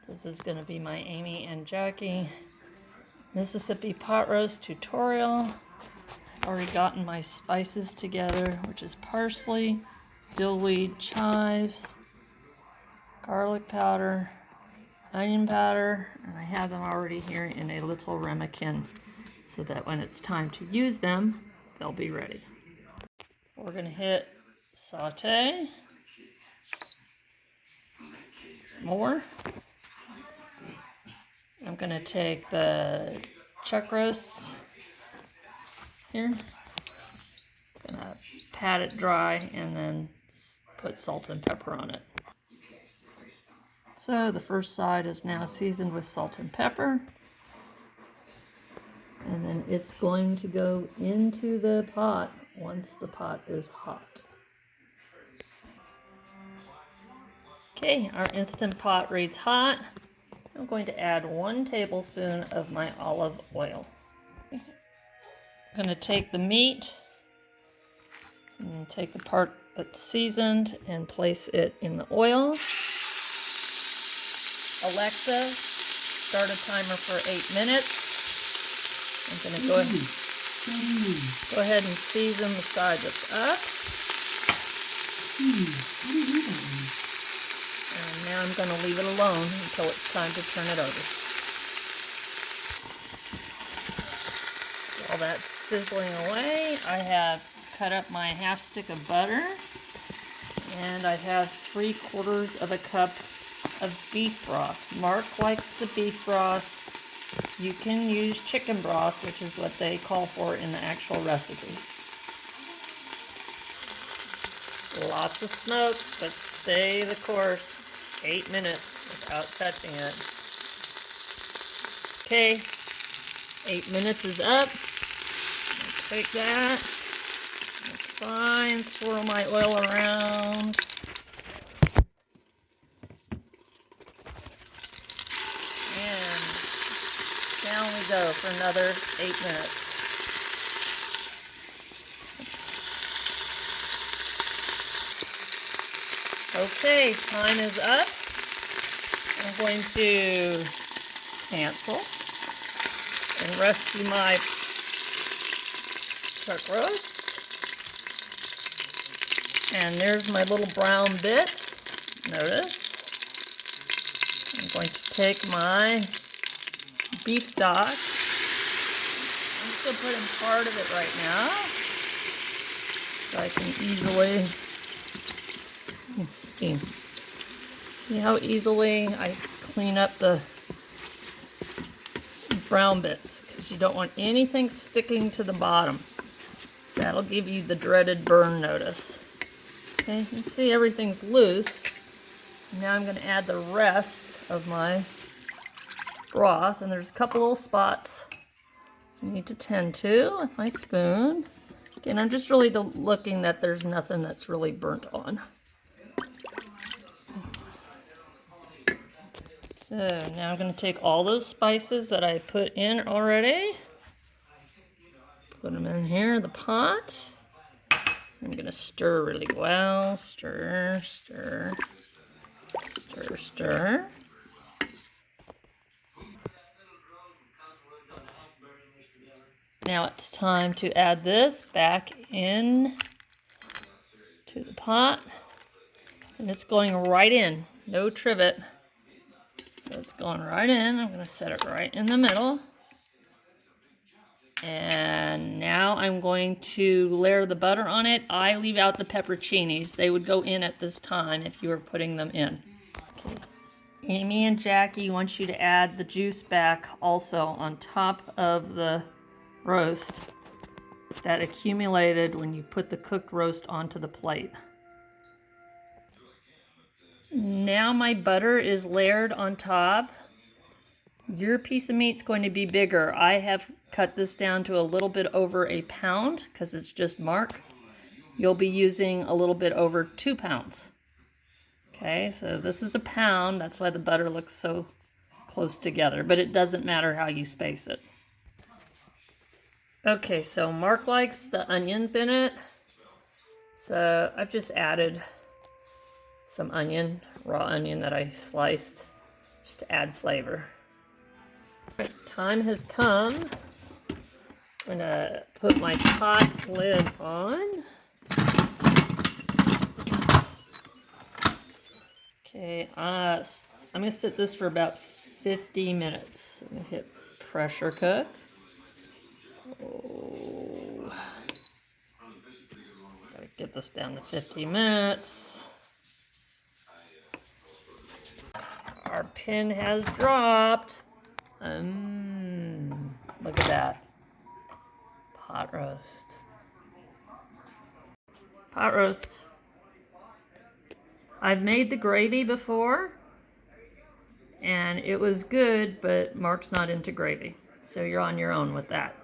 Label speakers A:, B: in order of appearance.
A: This is going to be my Amy and Jackie Mississippi pot roast tutorial. I've already gotten my spices together, which is parsley, dillweed, chives, garlic powder, onion powder, and I have them already here in a little ramekin so that when it's time to use them, they'll be ready. We're going to hit saute. More. I'm going to take the chuck roasts here. Going to pat it dry and then put salt and pepper on it. So the first side is now seasoned with salt and pepper. And then it's going to go into the pot once the pot is hot. Okay, our Instant Pot reads hot. I'm going to add 1 tablespoon of my olive oil. I'm going to take the meat and take the part that's seasoned and place it in the oil. Alexa, start a timer for 8 minutes. I'm going to go ahead and season the side that's up. And now I'm going to leave it alone until it's time to turn it over. While that's sizzling away, I have cut up my half stick of butter, and I have 3/4 of a cup of beef broth. Mark likes the beef broth. You can use chicken broth, which is what they call for in the actual recipe. Lots of smoke, but stay the course. 8 minutes without touching it. Okay, 8 minutes is up. I'll take that. Try and swirl my oil around. And down we go for another 8 minutes. Okay, time is up. I'm going to cancel and rescue my chuck roast. And there's my little brown bits. Notice. I'm going to take my beef stock. I'm still putting part of it right now, so I can easily steam. See how easily I clean up the brown bits, because you don't want anything sticking to the bottom. So that'll give you the dreaded burn notice. Okay, you see everything's loose. Now I'm going to add the rest of my broth, and there's a couple little spots I need to tend to with my spoon. Again, I'm just really looking that there's nothing that's really burnt on. So now I'm going to take all those spices that I put in already, put them in here, the pot. I'm going to stir really well. Stir, stir, stir, stir. Now it's time to add this back in to the pot. And it's going right in, no trivet. So it's going right in. I'm going to set it right in the middle. And now I'm going to layer the butter on it. I leave out the pepperoncinis. They would go in at this time if you were putting them in. Okay. Amy and Jackie want you to add the juice back also on top of the roast that accumulated when you put the cooked roast onto the plate. Now my butter is layered on top. Your piece of meat's going to be bigger. I have cut this down to a little bit over 1 pound because it's just Mark. You'll be using a little bit over 2 pounds. Okay, so this is 1 pound. That's why the butter looks so close together, but it doesn't matter how you space it. Okay, so Mark likes the onions in it. So I've just added some onion, raw onion that I sliced. just to add flavor. Right, time has come. I'm gonna put my pot lid on. Okay, I'm gonna set this for about 50 minutes. I'm gonna hit pressure cook. Oh, gotta get this down to 50 minutes. Our pin has dropped. Look at that. Pot roast. Pot roast. I've made the gravy before, and it was good, but Mark's not into gravy, so you're on your own with that.